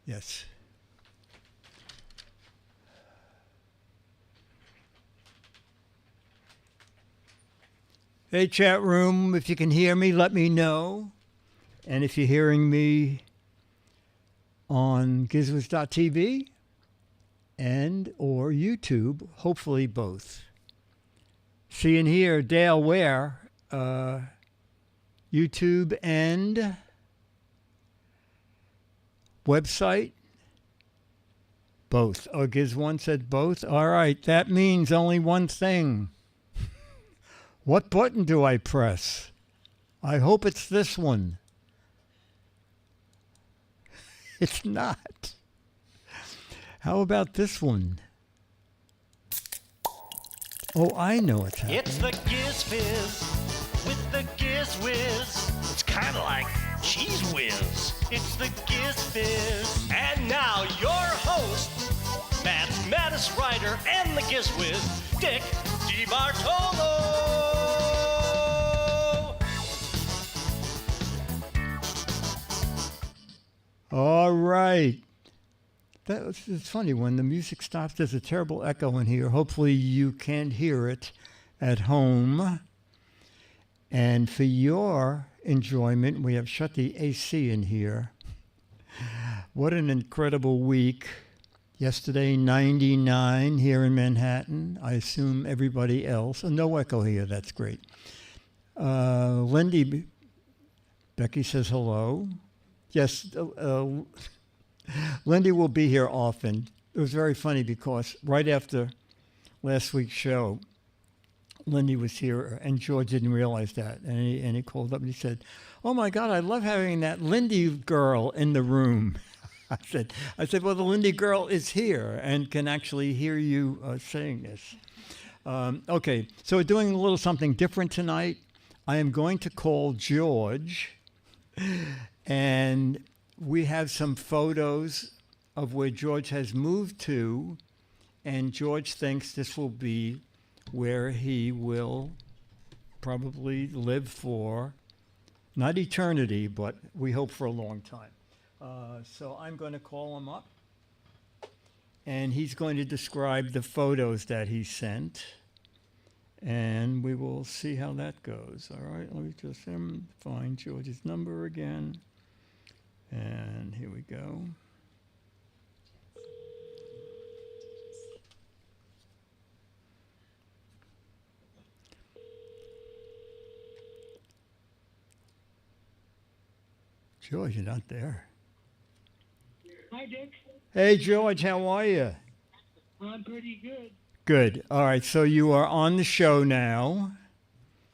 Yes. Hey, chat room, if you can hear me, let me know. And if you're hearing me on gizwiz.tv and or YouTube, hopefully both. See and hear Dale where? YouTube and website? Both. Oh, Giz1 said both? All right, that means only one thing. What button do I press? I hope it's this one. It's not. How about this one? Oh, I know what's happening. It's the Giz Fiz with the Giz Whiz. It's kind of like Cheese Whiz. It's the Giz Fiz. And now your host, mathematics writer and the Giz Whiz, Dick DeBartolo. All right. It's funny, when the music stops, there's a terrible echo in here. Hopefully you can't hear it at home. And for your enjoyment, we have shut the AC in here. What an incredible week. Yesterday, 99 here in Manhattan. I assume everybody else. No echo here, that's great. Lindy, Becky says hello. Yes, Lindy will be here often. It was very funny because right after last week's show, Lindy was here and George didn't realize that. And he called up and he said, "Oh my God, I love having that Lindy girl in the room." I said, well, the Lindy girl is here and can actually hear you saying this. Okay, so we're doing a little something different tonight. I am going to call George, and we have some photos of where George has moved to, and George thinks this will be where he will probably live for, not eternity, but we hope for a long time. So I'm going to call him up, and he's going to describe the photos that he sent, and we will see how that goes. All right, let me just find George's number again, and here we go. George, you're not there. Hi, Dick. Hey, George, how are you? I'm pretty good. Good. All right, so you are on the show now.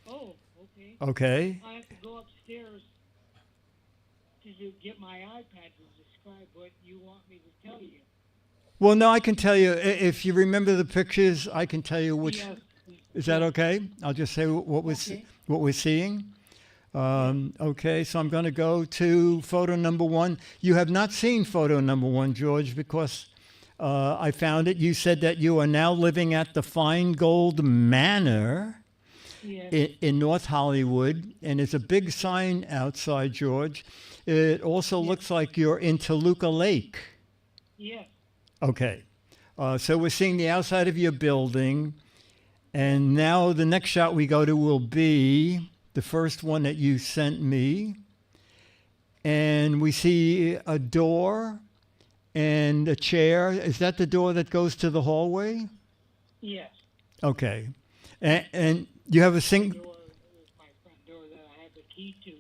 Oh, okay. Okay. I have to go upstairs to get my iPad to describe what you want me to tell you. Well, no, I can tell you. If you remember the pictures, I can tell you which. Yes. Is that okay? I'll just say what we're seeing. Okay, so I'm going to go to photo number one. You have not seen photo number one, George, because I found it. You said that you are now living at the Fine Gold Manor in North Hollywood, and there's a big sign outside, George. It also looks like you're in Toluca Lake. Yes. Okay, so we're seeing the outside of your building, and now the next shot we go to will be the first one that you sent me, and we see a door and a chair. Is that the door that goes to the hallway? Yes. Okay, and you have a single. Door is my front door that I have the key to.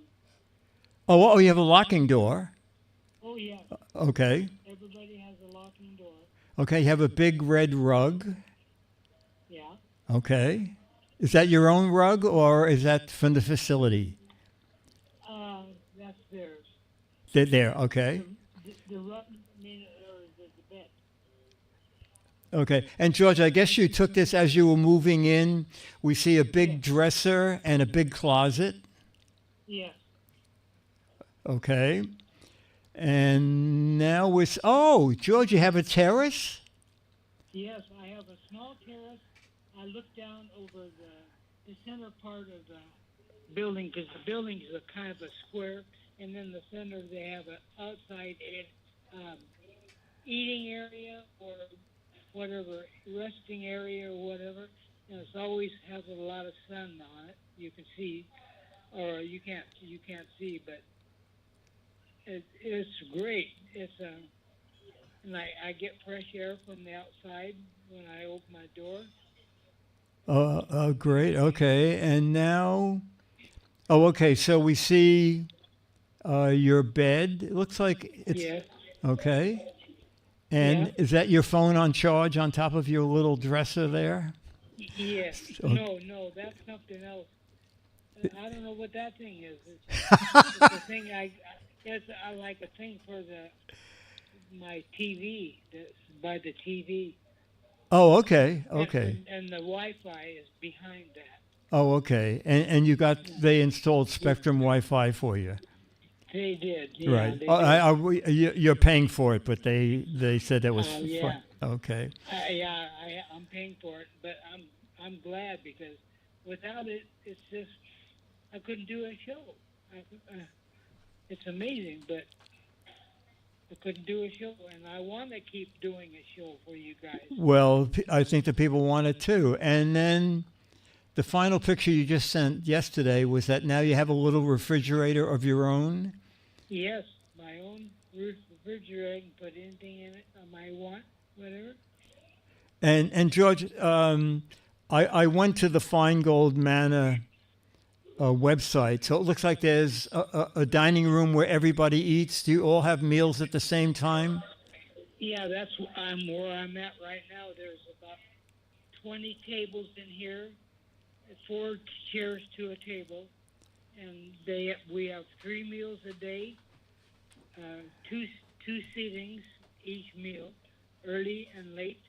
Oh, you have a locking door. Oh, yeah. Okay. Everybody has a locking door. Okay, you have a big red rug. Yeah. Okay. Is that your own rug, or is that from the facility? That's theirs. They're there, okay. The rug, the bed. Okay. And George, I guess you took this as you were moving in. We see a big dresser and a big closet. Yes. Okay. And now oh, George, you have a terrace? Yes, I have a small terrace. I look down over the center part of the building, because the building is a kind of a square, and then the center they have an outside edge um, eating area or whatever, resting area or whatever. It's always has a lot of sun on it. You can see, or you can't see, but it's great. And I get fresh air from the outside when I open my door. Great. Okay. And now, okay. So we see your bed. It looks like it's Yes. okay. And Yeah. is that your phone on charge on top of your little dresser there? Yes. Okay. No, that's something else. I don't know what that thing is. It's a thing it's like a thing for my TV. That's by the TV. Oh, okay. Okay. And the Wi-Fi is behind that. Oh, okay. And they installed Spectrum Wi-Fi for you. They did. Yeah, Right. they did. You're paying for it, but they said that was Yeah. fun. Okay. I'm paying for it, but I'm glad because without it, it's just I couldn't do a show. It's amazing, but I couldn't do a show, and I want to keep doing a show for you guys. Well, I think the people want it too. And then the final picture you just sent yesterday was that now you have a little refrigerator of your own. Yes, my own refrigerator. I can put anything in it I want, whatever. And George, I went to the Fine Gold Manor website, so it looks like there's a dining room where everybody eats. Do you all have meals at the same time? Yeah, that's where I'm at right now. There's about 20 tables in here, 4 chairs to a table, and we have 3 meals a day, two seatings each meal, early and late.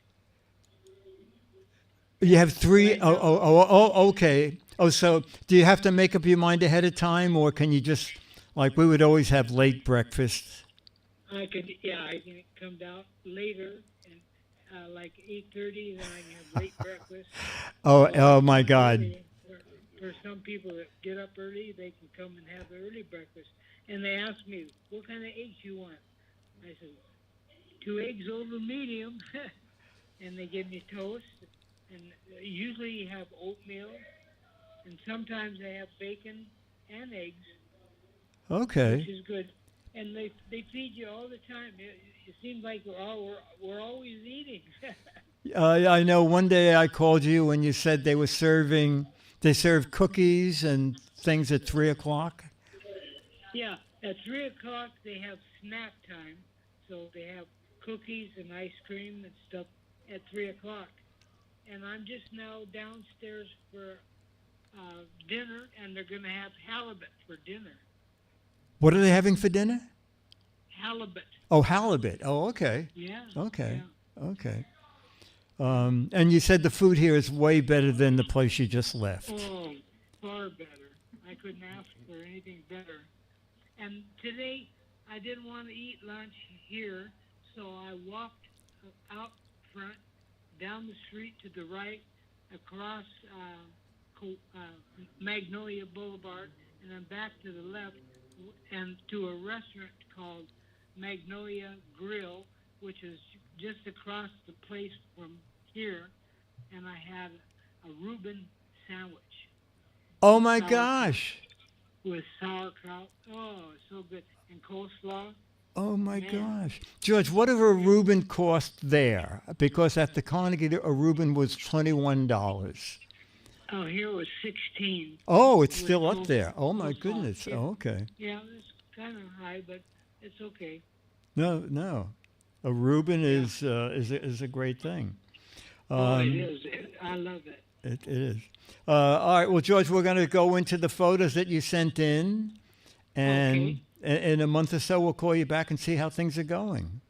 You have 3. Right now. Okay. Oh, so do you have to make up your mind ahead of time, or can you just, like we would always have late breakfast? I can come down later, and like 8:30, then I can have late breakfast. Oh my God. For some people that get up early, they can come and have their early breakfast. And they ask me, what kind of eggs you want? I said, 2 eggs over medium. And they give me toast. And usually you have oatmeal. And sometimes they have bacon and eggs, Okay. which is good. And they feed you all the time. It seems like we're always eating. I know one day I called you and you said they served cookies and things at 3:00. Yeah, at 3:00 they have snack time, so they have cookies and ice cream and stuff at 3:00. And I'm just now downstairs for dinner, and they're going to have halibut for dinner. What are they having for dinner? Halibut. Oh, halibut. Oh, okay. Yeah. Okay. Yeah. Okay. And you said the food here is way better than the place you just left. Oh, far better. I couldn't ask for anything better. And today I didn't want to eat lunch here, so I walked out front, down the street to the right, across Magnolia Boulevard, and then back to the left, and to a restaurant called Magnolia Grill, which is just across the place from here, and I had a Reuben sandwich. Oh my Sauerkraut. gosh. With sauerkraut. Oh, it's so good. And coleslaw. Oh my Man. gosh. George, what did a Reuben cost there? Because at the Carnegie, a Reuben was $21. Oh, here was 16. Oh, it's With still up coleslaw. there. Oh my Coleslaw. goodness. Yeah. Oh, okay. Yeah, it's kind of high, but it's okay. No. A Reuben is a great thing. Oh, it is. I love it. It is. All right. Well, George, we're going to go into the photos that you sent in, and in a month or so, we'll call you back and see how things are going.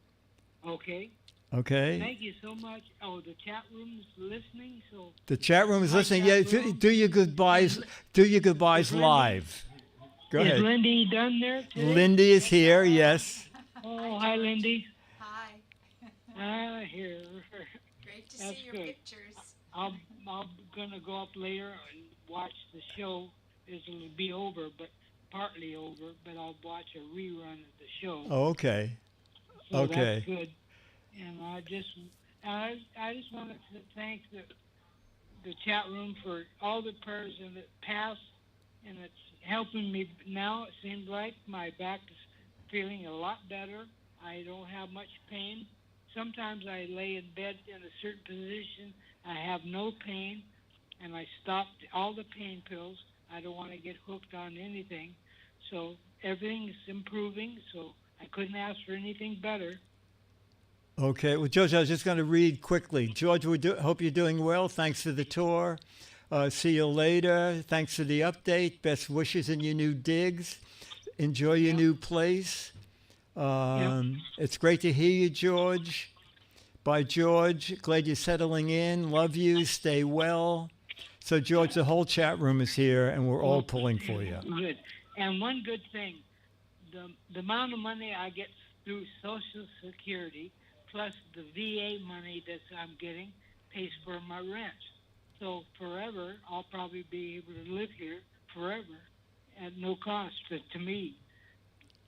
Okay. Okay. Thank you so much. Oh, the chat room's listening, so The chat room is Hi, listening. chat Yeah. room. Do your goodbyes. Do your goodbyes Is Lindy- live. Go is ahead. Lindy done there today? Lindy is here. Yes. Oh, hi, Lindy. Hi. Ah, here. Great to That's see your good. pictures. I'm gonna go up later and watch the show. It'll be over, but partly over. But I'll watch a rerun of the show. Okay. So Okay. that's good. And I just wanted to thank the chat room for all the prayers in the past, and it's helping me now. It seems like my back is feeling a lot better. I don't have much pain. Sometimes I lay in bed in a certain position. I have no pain, and I stopped all the pain pills. I don't want to get hooked on anything. So everything is improving, so I couldn't ask for anything better. Okay. Well, George, I was just going to read quickly. George, hope you're doing well. Thanks for the tour. See you later. Thanks for the update. Best wishes in your new digs. Enjoy your new place. It's great to hear you, George. Bye, George. Glad you're settling in. Love you. Stay well. So, George, the whole chat room is here, and we're all pulling for you. Good. And one good thing, the amount of money I get through Social Security plus the VA money that I'm getting pays for my rent. So forever, I'll probably be able to live here forever at no cost to me.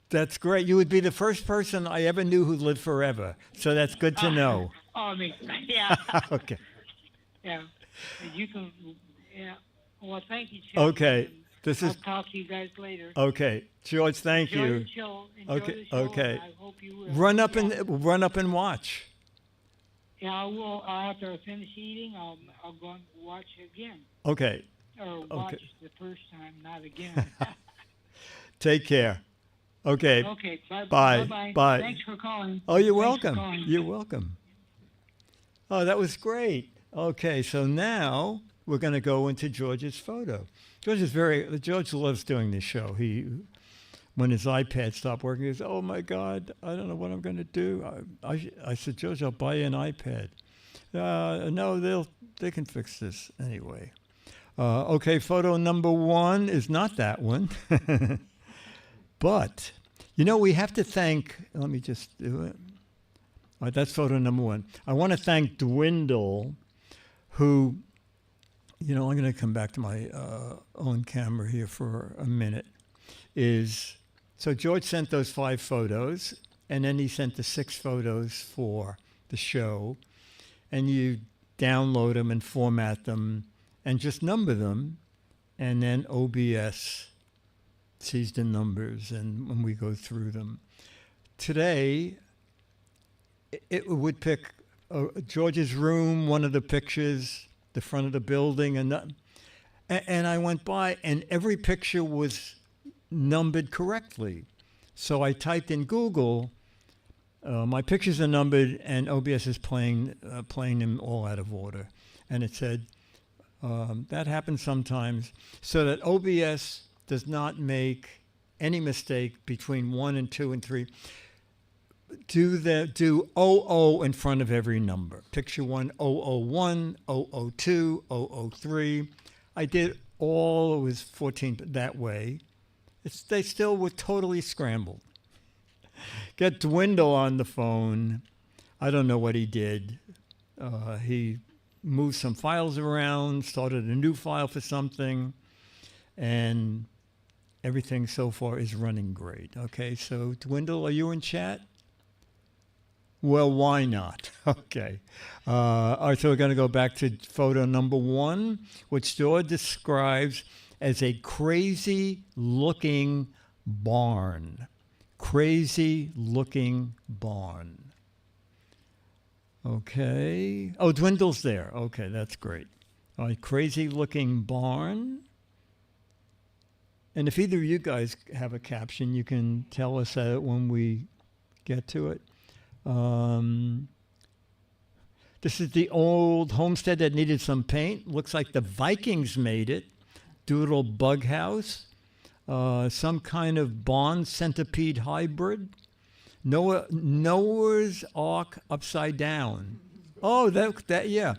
That's great. You would be the first person I ever knew who lived forever. So that's good to know. I mean, yeah. Okay. Yeah. You can, yeah. Well, thank you, Chuck. Okay. I'll talk to you guys later. Okay. George, thank Enjoy you. the show. Enjoy Okay. the show, Okay. and I hope you will. Run up and watch. Yeah, I will. After I finish eating, I'll go and watch again. Okay. Or watch the first time, not again. Take care. Okay. Okay. Bye. Bye. Bye. Thanks for calling. Oh, you're Thanks for welcome. calling. You're welcome. Oh, that was great. Okay, so now we're going to go into George's photo. George loves doing this show. When his iPad stopped working, he goes, "Oh my God, I don't know what I'm going to do." I said, "George, I'll buy you an iPad." No, they can fix this anyway. Okay, photo number 1 is not that one. But, we have to thank, let me just do it. All right, that's photo number 1. I want to thank Dwindle, who, I'm going to come back to my own camera here for a minute, so George sent those 5 photos, and then he sent the 6 photos for the show, and you download them and format them and just number them, and then OBS sees the numbers and when we go through them. Today, it would pick George's room, one of the pictures, the front of the building, and I went by, and every picture was numbered correctly. So I typed in Google, my pictures are numbered, and OBS is playing them all out of order. And it said, that happens sometimes, so that OBS does not make any mistake between 1 and 2 and 3. Do 00 in front of every number. Picture 1, 001, 002, 003. I did all, it was 14 that way. They still were totally scrambled. Get Dwindle on the phone. I don't know what he did. He moved some files around, started a new file for something, and everything so far is running great. Okay, so Dwindle, are you in chat? Well, why not? Okay. All right, so we're going to go back to photo number 1, which George describes as a crazy-looking barn. Crazy-looking barn. Okay. Oh, Dwindle's there. Okay, that's great. All right, crazy-looking barn. And if either of you guys have a caption, you can tell us that when we get to it. This is the old homestead that needed some paint. Looks like the Vikings made it. Doodle bug house. Some kind of barn centipede hybrid. Noah's Ark upside down. Oh, yeah.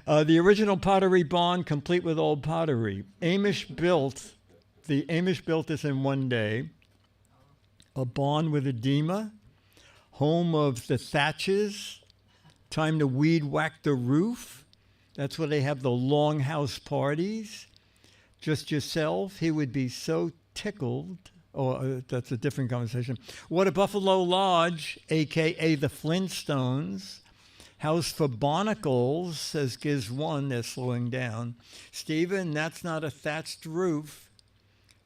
The original pottery barn, complete with old pottery. The Amish built this in one day. A barn with edema, home of the Thatches. Time to weed whack the roof. That's where they have the longhouse parties. Just yourself. He would be so tickled. that's a different conversation. What a Buffalo Lodge, a.k.a. the Flintstones. House for Barnacles, says Giz 1. They're slowing down. Stephen, that's not a thatched roof.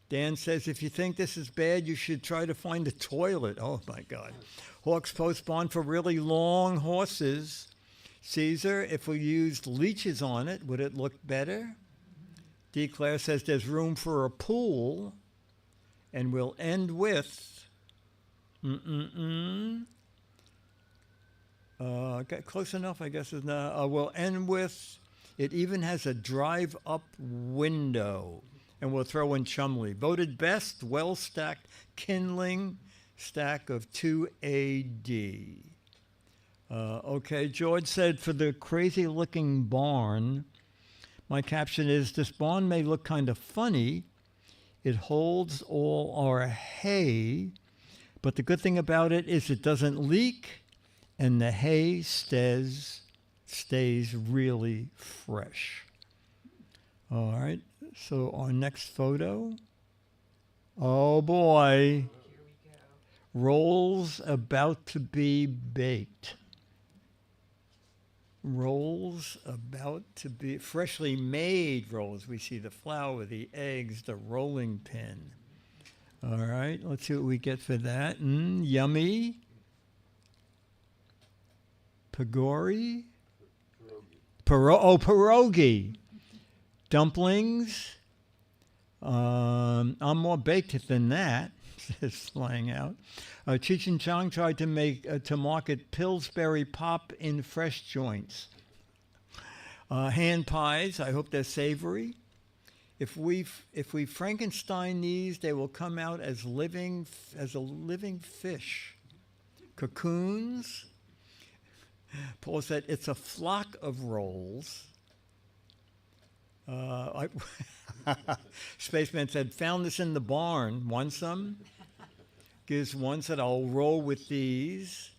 Dan says, if you think this is bad, you should try to find a toilet. Oh, my God. Hawks Post Barn for really long horses. Caesar, if we used leeches on it, would it look better? D. Claire says there's room for a pool. And we'll end with... close enough, I guess. We'll end with, it even has a drive-up window. And we'll throw in Chumley. Voted best, well-stacked kindling stack of 2 AD. Okay, George said, for the crazy-looking barn, my caption is, this barn may look kind of funny. It holds all our hay, but the good thing about it is it doesn't leak, and the hay stays really fresh. All right, so our next photo. Oh boy. Here we go. Rolls about to be baked. Rolls about to be freshly made rolls. We see the flour, the eggs, the rolling pin. All right, let's see what we get for that. Yummy. Pagori. Pierogi. Dumplings. I'm more baked than that. It's flying out. Cheech and Chong tried to market Pillsbury Pop in fresh joints. Hand pies. I hope they're savory. If we Frankenstein these, they will come out as a living fish. Cocoons. Paul said it's a flock of rolls. Spaceman said, found this in the barn. Want some? Gives 1 said, I'll roll with these.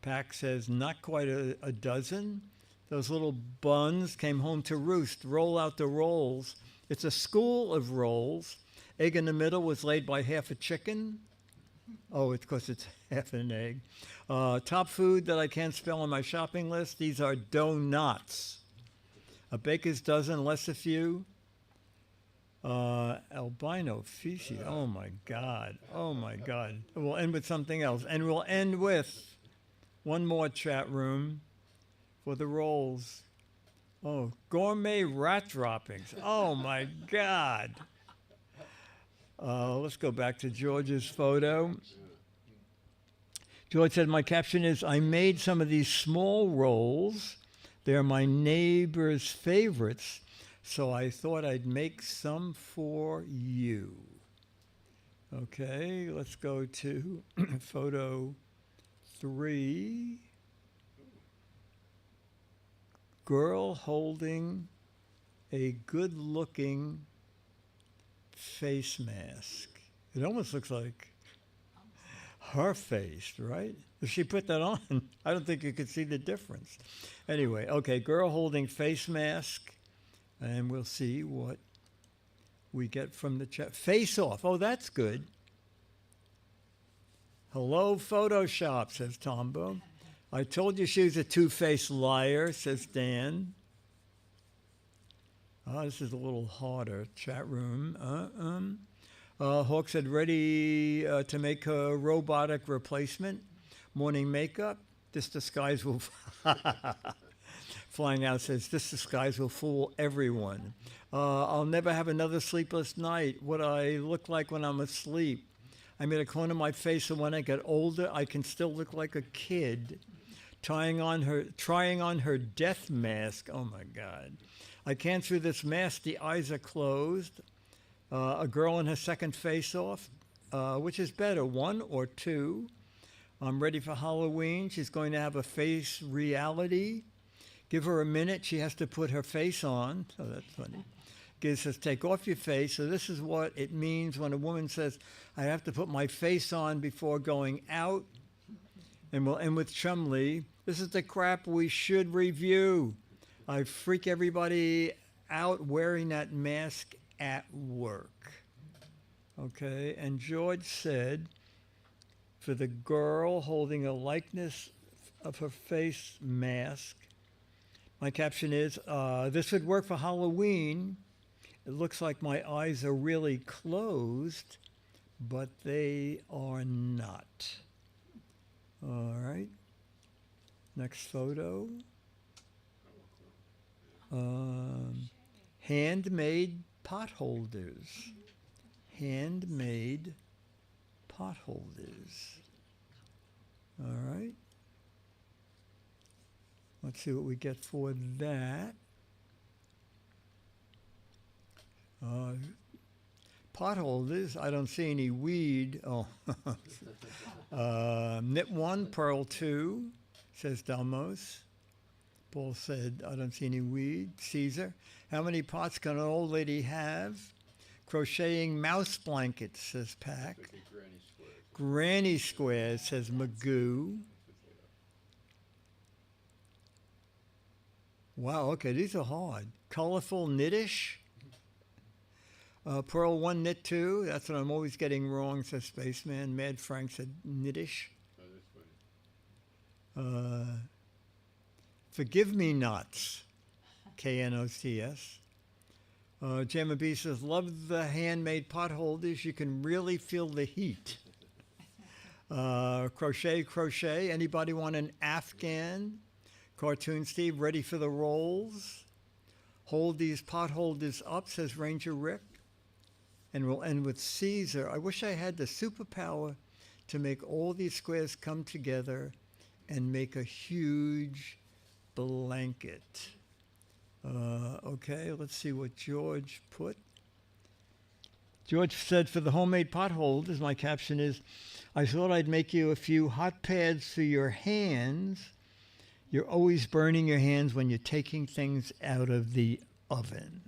Pack says, not quite a dozen. Those little buns came home to roost. Roll out the rolls. It's a school of rolls. Egg in the middle was laid by half a chicken. Oh, it's because it's half an egg. Top food that I can't spell on my shopping list. These are donuts. A baker's dozen, less a few. Albino feces. Oh, my God. Oh, my God. We'll end with something else. And we'll end with one more chat room for the rolls. Oh, gourmet rat droppings. Oh, my God. Let's go back to George's photo. George said, my caption is, I made some of these small rolls. They're my neighbor's favorites, so I thought I'd make some for you. Okay, let's go to photo 3. Girl holding a good-looking face mask. It almost looks like her face, right? If she put that on, I don't think you could see the difference. Anyway, okay, girl holding face mask, and we'll see what we get from the chat. Face off. Oh, that's good. Hello, Photoshop, says Tombo. I told you she was a two-faced liar, says Dan. Oh, this is a little harder. Chat room. Hawk said, ready to make a robotic replacement. Morning makeup. This disguise will... Flying out says, this disguise will fool everyone. I'll never have another sleepless night. What I look like when I'm asleep. I made a clone of my face so when I get older, I can still look like a kid. Trying on her death mask. Oh, my God. I can't through this mask. The eyes are closed. A girl in her second face-off. Which is better, 1 or 2? I'm ready for Halloween. She's going to have a face reality. Give her a minute. She has to put her face on. Oh, that's funny. Giz says, take off your face. So this is what it means when a woman says, I have to put my face on before going out. And we'll end with Chumley. This is the crap we should review. I freak everybody out wearing that mask at work. Okay, and George said, for the girl holding a likeness of her face mask, my caption is, this would work for Halloween. It looks like my eyes are really closed, but they are not. All right. Next photo. Handmade pot holders. Handmade pot holders. All right. Let's see what we get for that. Pot holders, I don't see any weed. Oh, knit 1, purl 2, says Dalmos. Paul said, I don't see any weed. Caesar, how many pots can an old lady have? Crocheting mouse blankets, says Pack. Granny squares, says Magoo. Wow, okay, these are hard. Colorful knittish. Pearl 1, knit 2. That's what I'm always getting wrong, says Spaceman. Mad Frank said knittish. Forgive me nots. Knots. Jamma B says, love the handmade pot holders. You can really feel the heat. Crochet. Anybody want an Afghan? Cartoon Steve, ready for the rolls? Hold these pot holders up, says Ranger Rick. And we'll end with Caesar. I wish I had the superpower to make all these squares come together and make a huge blanket. Okay, let's see what George put. George said, for the homemade pot holders, my caption is, I thought I'd make you a few hot pads for your hands. You're always burning your hands when you're taking things out of the oven.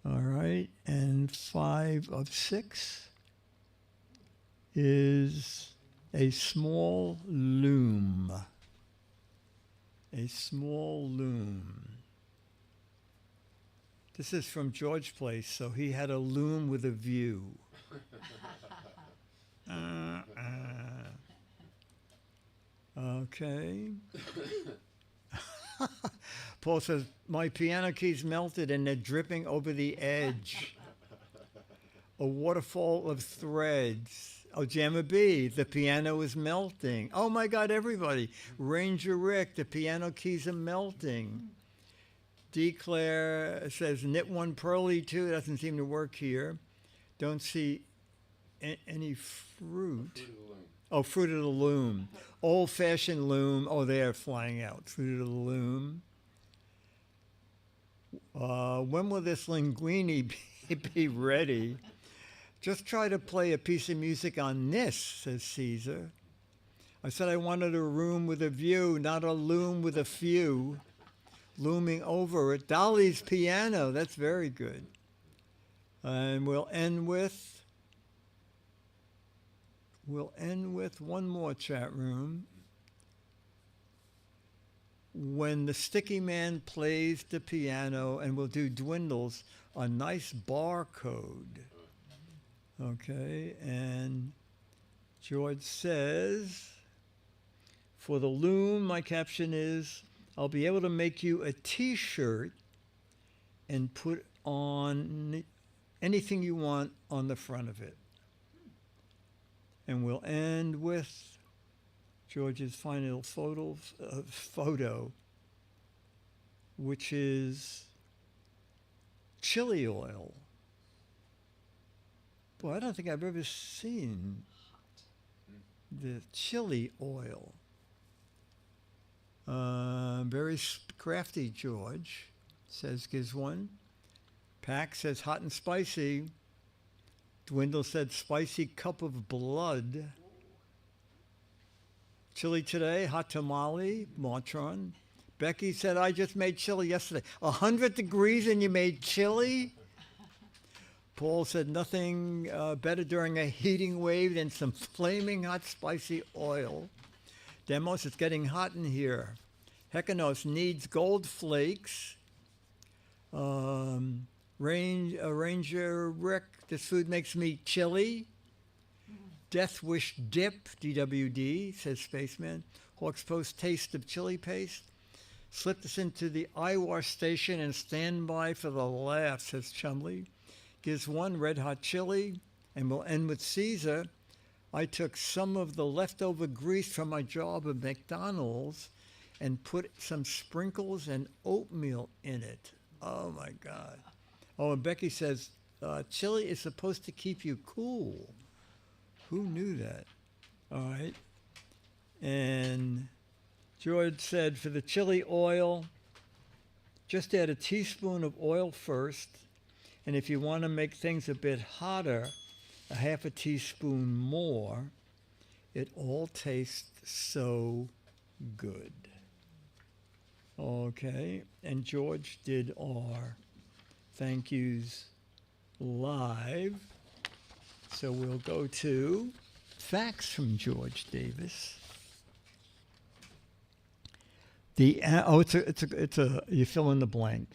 All right, and 5 of 6 is a small loom. A small loom. This is from George Place, so he had a loom with a view. Okay. Paul says, my piano keys melted and they're dripping over the edge. A waterfall of threads. Oh, Jamma B, the piano is melting. Oh my God, everybody. Ranger Rick, the piano keys are melting. D. Claire says, knit 1, pearly 2. Doesn't seem to work here. Don't see any fruit. Oh, fruit of the loom. Old-fashioned loom. Oh, they're flying out. Fruit of the loom. When will this linguine be ready? Just try to play a piece of music on this, says Caesar. I said I wanted a room with a view, not a loom with a few looming over it. Dolly's piano. That's very good. And we'll end with one more chat room. When the sticky man plays the piano, and we'll do dwindles, a nice barcode. Okay, and George says, for the loom, my caption is, I'll be able to make you a t-shirt and put on anything you want on the front of it. And we'll end with George's final photo, which is chili oil. Boy, I don't think I've ever seen the chili oil. Very crafty, George, says Giz 1. Pack says hot and spicy. Dwindle said spicy cup of blood. Chili today, hot tamale, Martron. Becky said, I just made chili yesterday. 100 degrees and you made chili? Paul said, nothing better during a heating wave than some flaming hot spicy oil. Demos, it's getting hot in here. Hekanos needs gold flakes. Ranger Rick, this food makes me chilly. Death Wish Dip, DWD, says Spaceman. Hawks Post taste of chili paste. Slip this into the eye wash station and stand by for the laugh, says Chumley. Gives one red hot chili. And we'll end with Caesar. I took some of the leftover grease from my job at McDonald's and put some sprinkles and oatmeal in it. Oh my God. Oh, and Becky says, chili is supposed to keep you cool. Who knew that? All right. And George said, for the chili oil, just add a teaspoon of oil first. And if you want to make things a bit hotter, a half a teaspoon more. It all tastes so good. Okay. And George did our thank yous live. So we'll go to facts from George Davis. It's a you fill in the blank.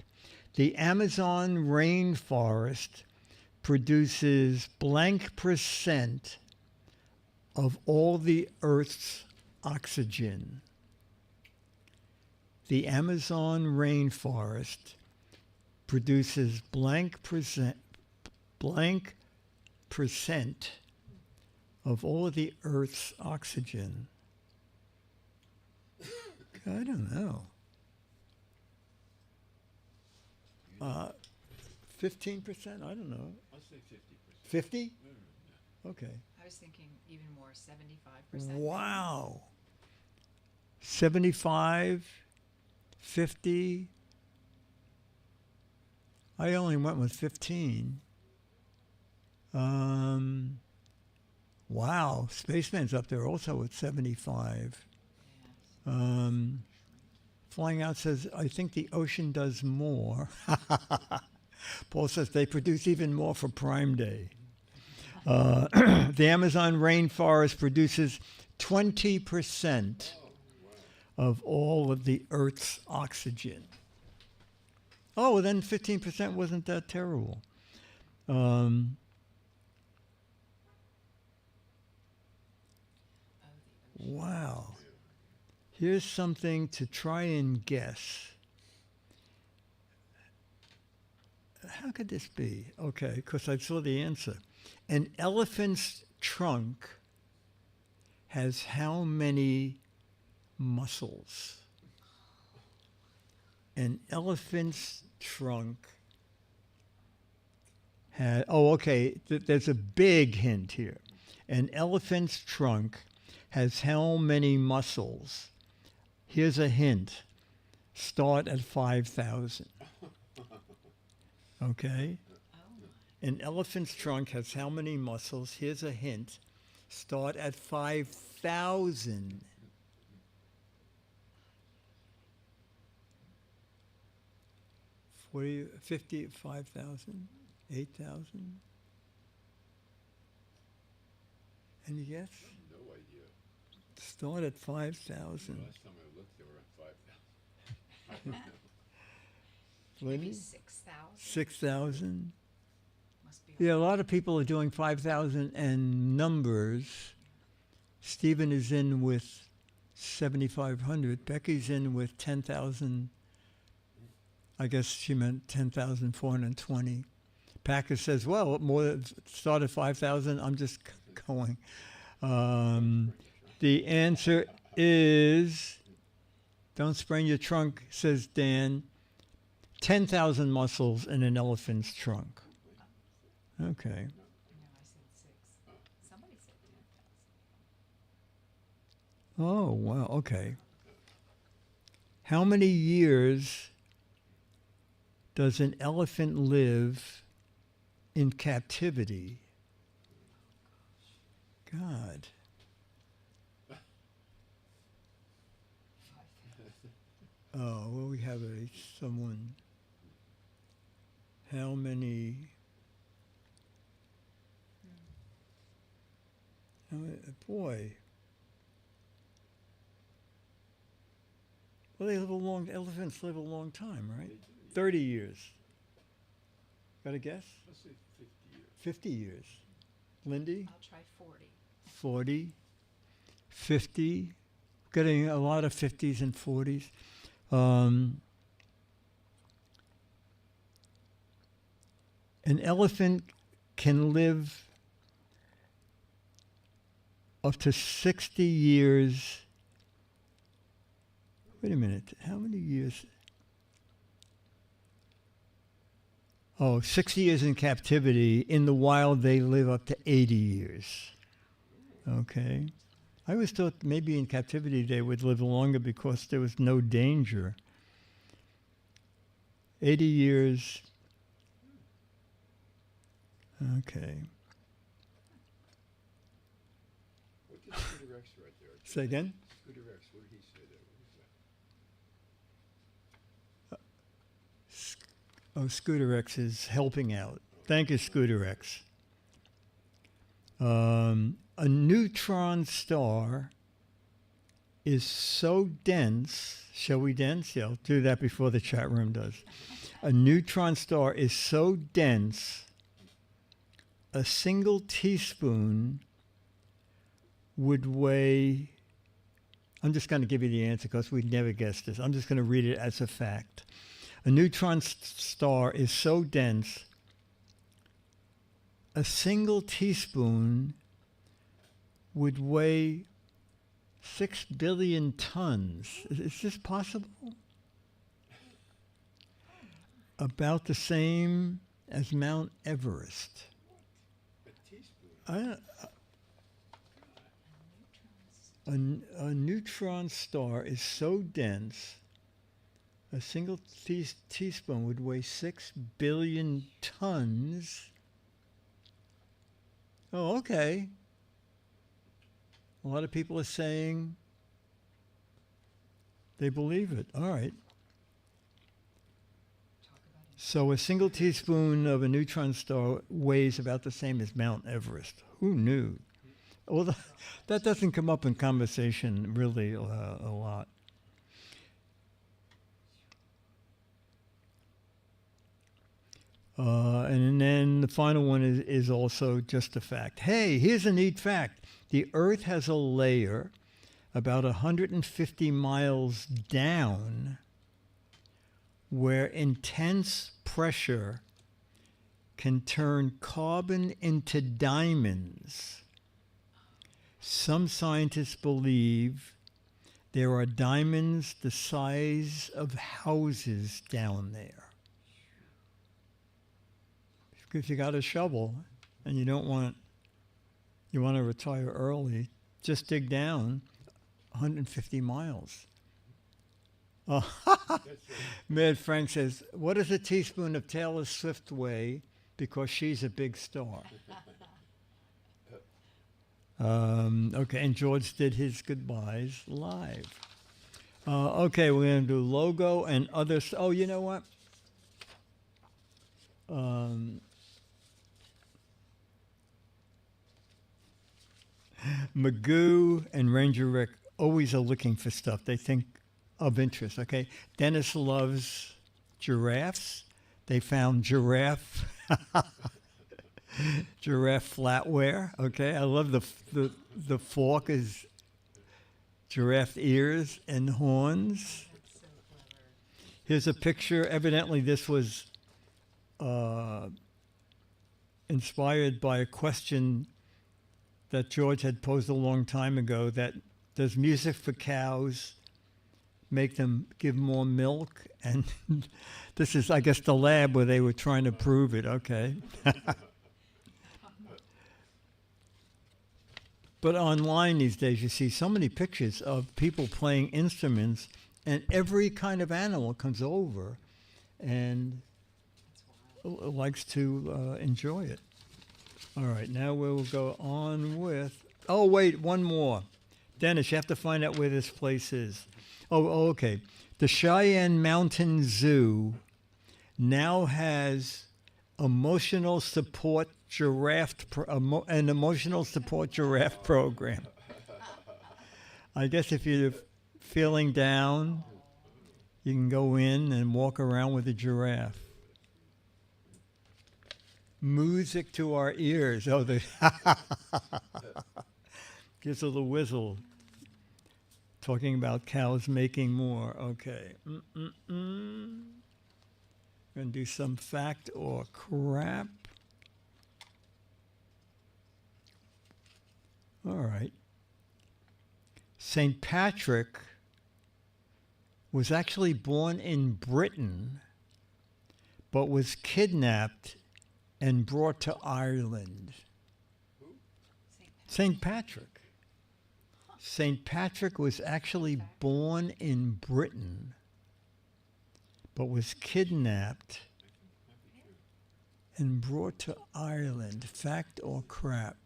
The Amazon rainforest produces blank percent of all the Earth's oxygen. The Amazon rainforest produces blank percent of all of the Earth's oxygen. I don't know. 15%? I don't know. I'll say 50%. 50? Okay. I was thinking even more, 75%. Wow. 75, 50. I only went with 15. Wow. Spaceman's up there also at 75. Yes. Flying Out says, I think the ocean does more. Paul says they produce even more for Prime Day. The Amazon rainforest produces 20% of all of the Earth's oxygen. Oh, well, then 15% wasn't that terrible. Wow. Here's something to try and guess. How could this be? Okay, because I saw the answer. An elephant's trunk has how many muscles? An elephant's trunk had, there's a big hint here. An elephant's trunk has how many muscles? Here's a hint. Start at 5,000. Okay? An elephant's trunk has how many muscles? Here's a hint. Start at 5,000. 40, 50, 5,000, 8,000. Any guess? No idea. Start at 5,000. Last time I looked, they were at 5,000. Maybe Lindy? 6,000. 6,000. Must be. Yeah, a lot of people are doing 5,000 and numbers. Stephen is in with 7,500. Becky's in with 10,000. I guess she meant 10,420. Packer says, well, start at 5,000. I'm just going. The answer is, don't sprain your trunk, says Dan. 10,000 muscles in an elephant's trunk. Okay. No, I said 6. Somebody said 10,000. Oh, wow. Okay. How many years does an elephant live in captivity? God. Oh, well, we have someone. How many? Boy. Well, elephants live a long time, right? 30 years. Got a guess? Let's say 50 years. 50 years. Lindy? I'll try 40. 40, 50, getting a lot of 50s and 40s. An elephant can live up to 60 years. Wait a minute, how many years? Oh, 60 years in captivity. In the wild, they live up to 80 years. Okay. I always thought maybe in captivity they would live longer because there was no danger. 80 years. Okay. What did Scooter Rex right there? Say again? Scooter Rex, what did he say there? What was that? Oh, Scooter X is helping out. Thank you, Scooter X. A neutron star is so dense. Shall we dance? Yeah, I'll do that before the chat room does. A neutron star is so dense, a single teaspoon would weigh. I'm just going to give you the answer because we'd never guessed this. I'm just going to read it as a fact. A neutron star is so dense, a single teaspoon would weigh 6 billion tons. Is this possible? About the same as Mount Everest. A teaspoon. A neutron star is so dense, a single teaspoon would weigh 6 billion tons. Oh, okay. A lot of people are saying they believe it. All right. So a single teaspoon of a neutron star weighs about the same as Mount Everest. Who knew? Well, that doesn't come up in conversation really a lot. And then the final one is also just a fact. Hey, here's a neat fact. The Earth has a layer about 150 miles down where intense pressure can turn carbon into diamonds. Some scientists believe there are diamonds the size of houses down there. If you got a shovel and you want to retire early, just dig down 150 miles. Oh, Mad Frank says, what does a teaspoon of Taylor Swift weigh? Because she's a big star. Okay, and George did his goodbyes live. Okay, we're going to do logo and others. Oh, you know what? Magoo and Ranger Rick always are looking for stuff they think of interest, okay? Dennis loves giraffes. They found giraffe flatware, okay? I love the fork is giraffe ears and horns. That's so clever. Here's a picture. Evidently this was inspired by a question that George had posed a long time ago, that does music for cows make them give more milk? And this is, I guess, the lab where they were trying to prove it. Okay. But online these days, you see so many pictures of people playing instruments, and every kind of animal comes over and likes to enjoy it. All right, now we'll go on with... Oh, wait, one more. Dennis, you have to find out where this place is. Oh, okay. The Cheyenne Mountain Zoo now has emotional support an emotional support giraffe program. I guess if you're feeling down, you can go in and walk around with a giraffe. Music to our ears. Oh, the gives a little whistle. Talking about cows making more. Okay. Gonna do some fact or crap. All right. St. Patrick was actually born in Britain, but was kidnapped and brought to Ireland. St. Patrick. St. Patrick was actually born in Britain, but was kidnapped and brought to Ireland. Fact or crap?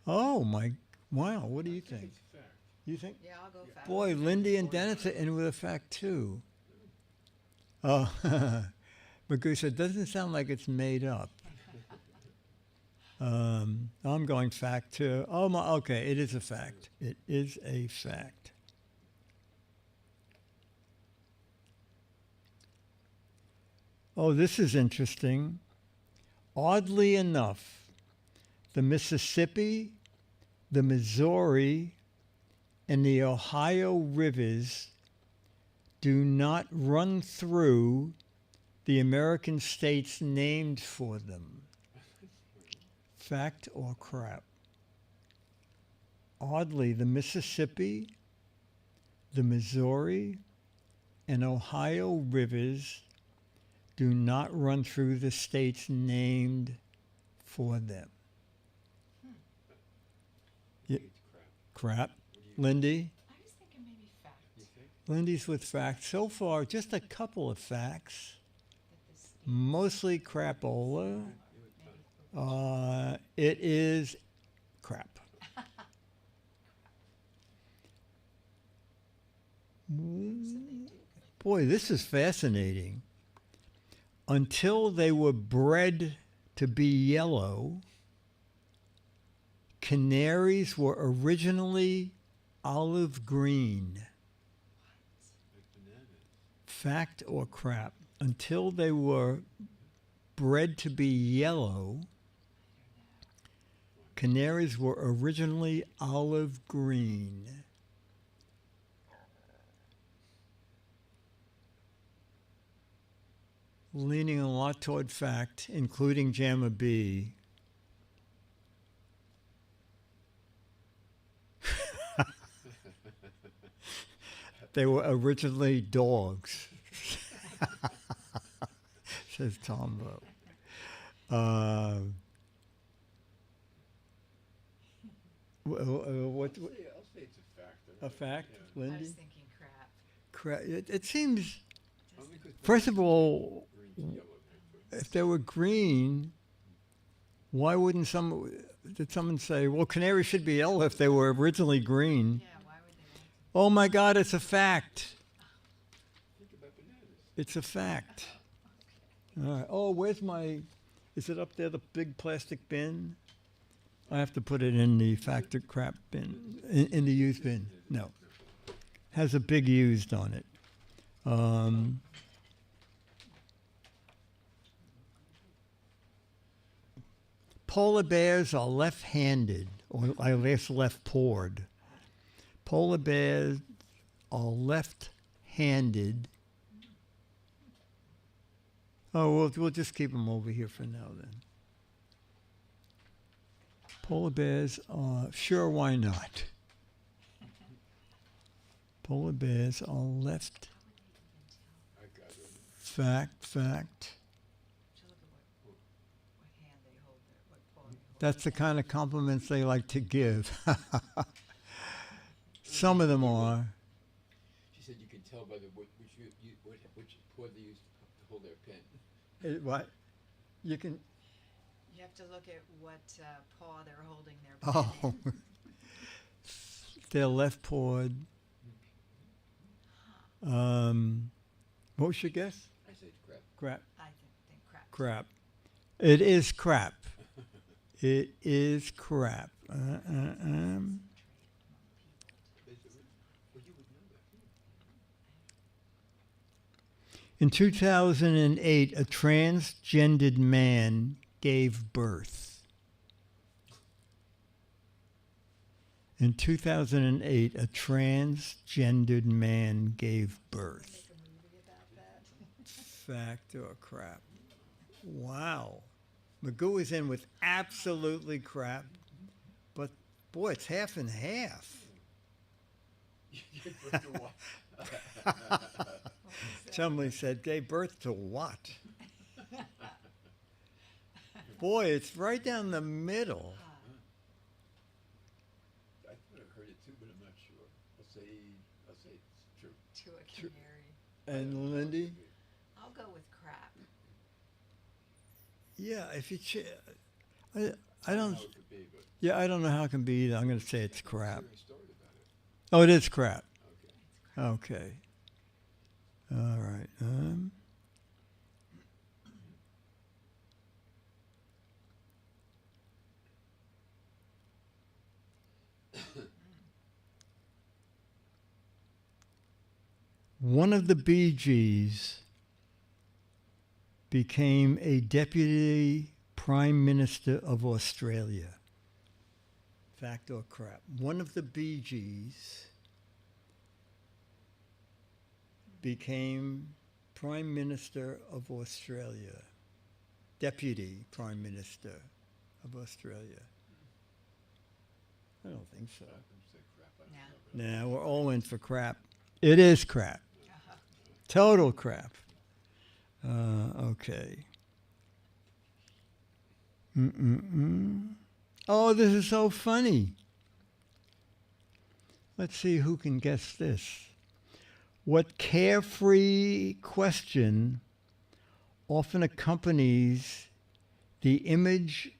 Oh my, wow, what do you think? You think? Yeah, I'll go fact. Boy, Lindy and Dennis are in with a fact too. Oh, Magoo said, doesn't sound like it's made up. I'm going fact too. Oh my, okay, it is a fact. It is a fact. Oh, this is interesting. Oddly enough, the Mississippi, the Missouri, and the Ohio rivers do not run through the American states named for them. Fact or crap? Oddly, the Mississippi, the Missouri, and Ohio rivers do not run through the states named for them. Yeah. Crap. Lindy? I was thinking maybe fact. Lindy's with facts. So far, just a couple of facts. That this Mostly crapola. It is crap. Boy, this is fascinating. Until they were bred to be yellow, canaries were originally olive green. Fact or crap? Until they were bred to be yellow, canaries were originally olive green. Leaning a lot toward fact, including Jamma B. They were originally dogs, says Tombo. What, I'll say it's a fact. a fact, I Lindy? was thinking crap. It seems, Only 'cause first of all, green's yellow. if they were green, why wouldn't did someone say, well, canaries should be yellow if they were originally green? Yeah, why would they want to? Oh my God, it's a fact. Think about bananas. It's a fact. All right. Oh, where's is it up there, the big plastic bin? I have to put it in the fact or crap bin, in the used bin. No. Has a big used on it. Polar bears are left-handed, or I guess left-pawed. Polar bears are left-handed. Oh, we'll just keep them over here for now then. Polar bears are, sure, why not? Polar bears are left. I got it. Fact. To look at what hand they hold there, what paw they hold. That's the kind of compliments they like to give. Some of them are. She said you can tell by which paw they use to hold their pen. What? You can. You have to look at what paw they're holding their pen Oh. They're left-pawed. What was your guess? I said crap. Crap. I think crap. Crap. It is crap. It is crap. Well, you would know that. In 2008, a transgendered man gave birth. In 2008, a transgendered man gave birth. Make a movie about that. Fact or crap? Wow. Magoo is in with absolutely crap, but boy, it's half and half. Somebody said, gave birth to what? Boy, it's right down the middle. I thought I heard it too, but I'm not sure. I'll say it's true. To a canary. And Lindy? I'll go with crap. Yeah, if you I I don't. know it could be, but Yeah, I don't know how it can be either. I'm going to say it's I'm crap. hearing a story about it. Oh, it is crap. Okay. Okay. All right. One of the Bee Gees became a deputy prime minister of Australia. Fact or crap? One of the Bee Gees became prime minister of Australia. Deputy prime minister of Australia. I don't think so. I'm saying crap. I don't know, but Nah, we're all in for crap. It is crap. Total crap. Okay. Oh, this is so funny. Let's see who can guess this. What carefree question often accompanies the image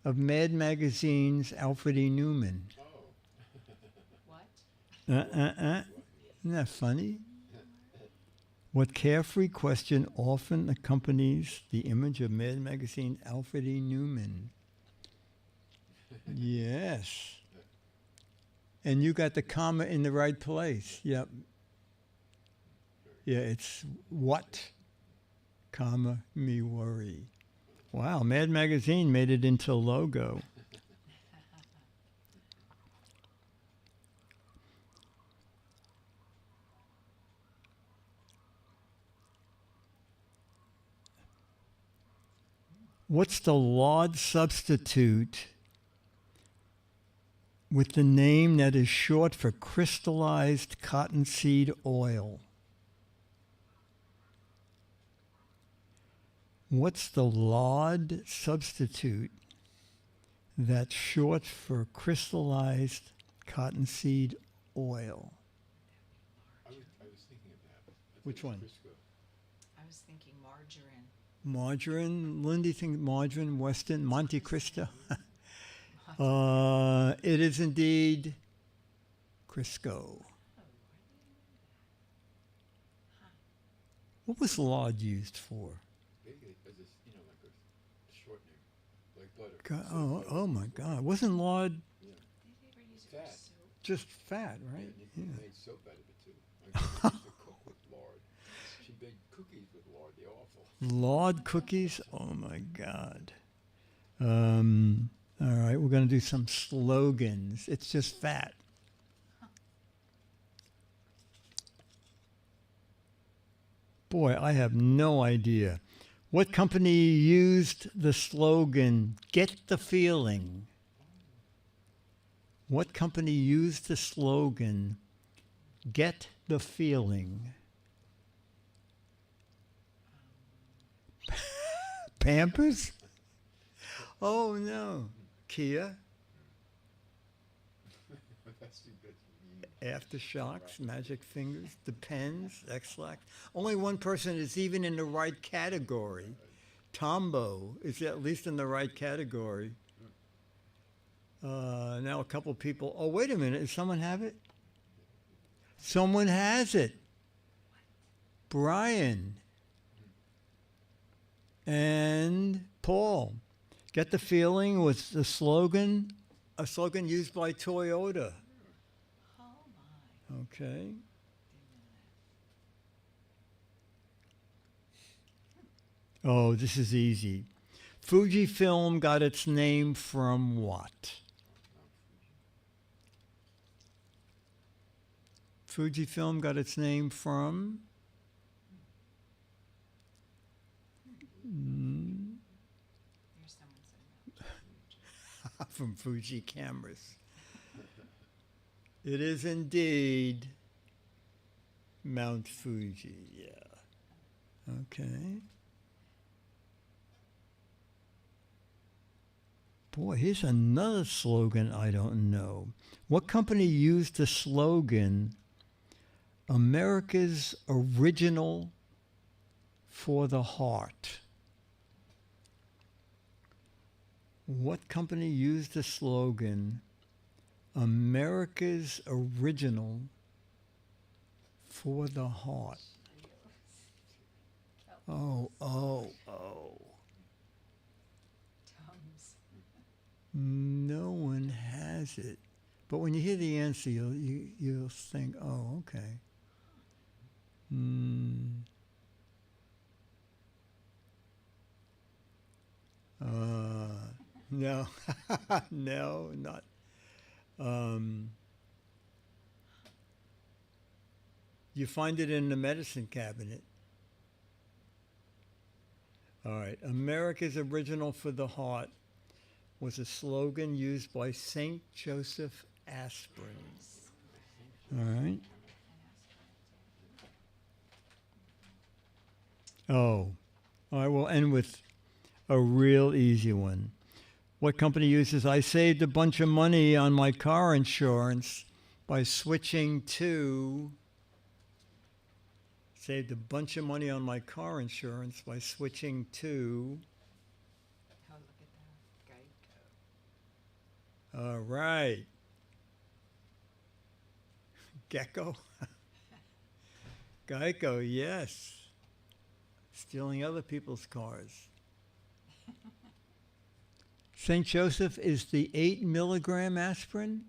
of Mad Magazine's Alfred E. Newman? What? Isn't that funny? What carefree question often accompanies the image of Mad Magazine Alfred E. Newman? Yes. And you got the comma in the right place. Yep. Yeah, it's what, comma, me worry. Wow, Mad Magazine made it into a logo. What's the lard substitute with the name that is short for crystallized cottonseed oil? What's the lard substitute that's short for crystallized cottonseed oil? I was thinking of that. I thought Which it was one? Crisco. I was thinking margarine. Margarine? Lindy think margarine, Weston, Monte Cristo? It is indeed Crisco. What was lard used for? Maybe as a, like a shortening, like butter. God, oh my God. Wasn't lard Did they ever use it for Fat. soup? just fat, right? And you Yeah. made soap out of it too. My grandma used to cook with lard. She made cookies with lard. They're awful. Lard cookies? Oh my God. All right, we're going to do some slogans. It's just fat. Boy, I have no idea. What company used the slogan, "Get the feeling"? What company used the slogan, "Get the feeling"? Pampers? Oh no. Kia? That's too good for me. Aftershocks, Magic Fingers, Depends, X-Lax. Only one person is even in the right category. Tombow is at least in the right category. Now a couple people. Oh, wait a minute. Does someone have it? Someone has it. Brian and Paul. Get the feeling was the slogan, a slogan used by Toyota. Oh my. Okay. Oh, this is easy. Fujifilm got its name from what? Fujifilm got its name from? Here's someone saying From Fuji cameras. It is indeed Mount Fuji, yeah. Okay. Boy, here's another slogan I don't know. What company used the slogan, America's Original for the Heart? What company used the slogan, America's Original for the Heart? Oh. Tums. No one has it. But when you hear the answer, you'll think, oh, okay. No, no, not. You find it in the medicine cabinet. All right. America's Original for the Heart was a slogan used by St. Joseph Aspirin. All right. Oh, I will end with a real easy one. What company uses, I saved a bunch of money on my car insurance by switching to, saved a bunch of money on my car insurance by switching to, Oh, look at that. Geico. all right. Gecko? Geico, yes. Stealing other people's cars. St. Joseph is the 8 milligram aspirin?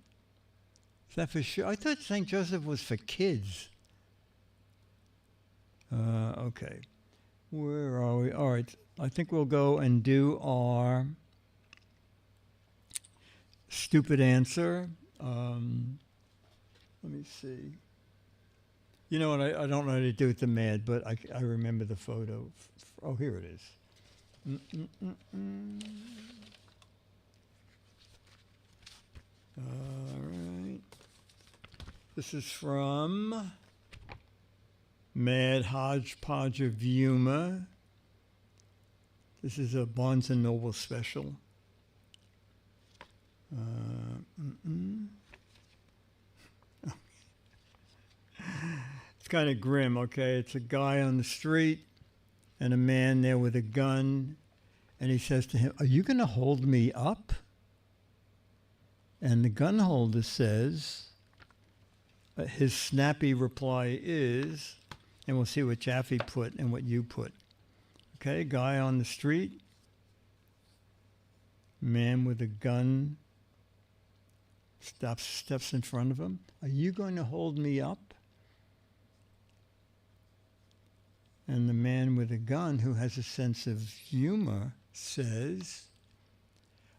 Is that for sure? I thought St. Joseph was for kids. Okay. Where are we? All right. I think we'll go and do our stupid answer. Let me see. You know what? I don't know how to do it the mad, but I remember the photo. Oh, here it is. All right. This is from Mad Hodgepodge of Humor. This is a Barnes & Noble special. It's kind of grim, okay? It's a guy on the street and a man there with a gun, and he says to him, "Are you going to hold me up?" And the gun holder says, his snappy reply is, and we'll see what Jaffe put and what you put. Okay, guy on the street, man with a gun, steps in front of him. "Are you going to hold me up?" And the man with a gun, who has a sense of humor, says,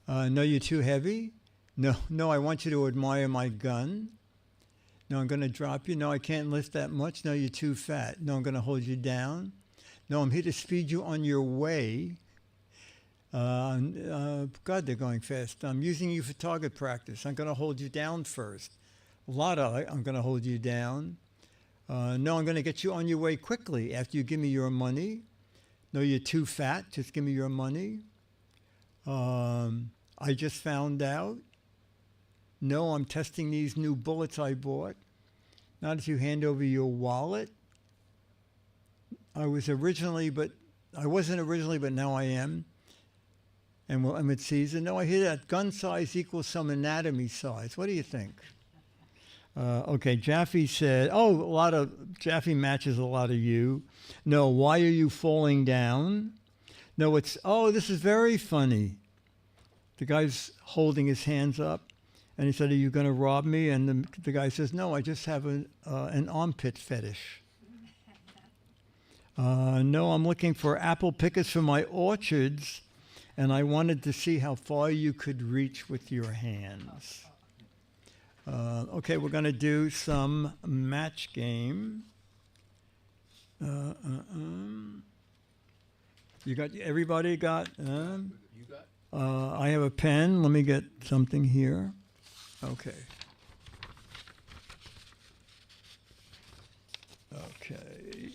"No, you're too heavy. No, I want you to admire my gun. No, I'm going to drop you. No, I can't lift that much. No, you're too fat. No, I'm going to hold you down. No, I'm here to speed you on your way. God, they're going fast. I'm using you for target practice. I'm going to hold you down first. I'm going to hold you down. No, I'm going to get you on your way quickly after you give me your money. No, you're too fat. Just give me your money. I just found out. No, I'm testing these new bullets I bought. Not if you hand over your wallet. I wasn't originally, but now I am. And well, Emmett Caesar. No, I hear that gun size equals some anatomy size. What do you think? Okay, Jaffe said, Jaffe matches a lot of you. No, why are you falling down? No, this is very funny. The guy's holding his hands up, and he said, "Are you going to rob me?" And the guy says, "No, I just have an armpit fetish." No, I'm looking for apple pickers for my orchards, and I wanted to see how far you could reach with your hands. Okay, we're going to do some match game. Everybody got? You got? I have a pen. Let me get something here. Okay. Okay.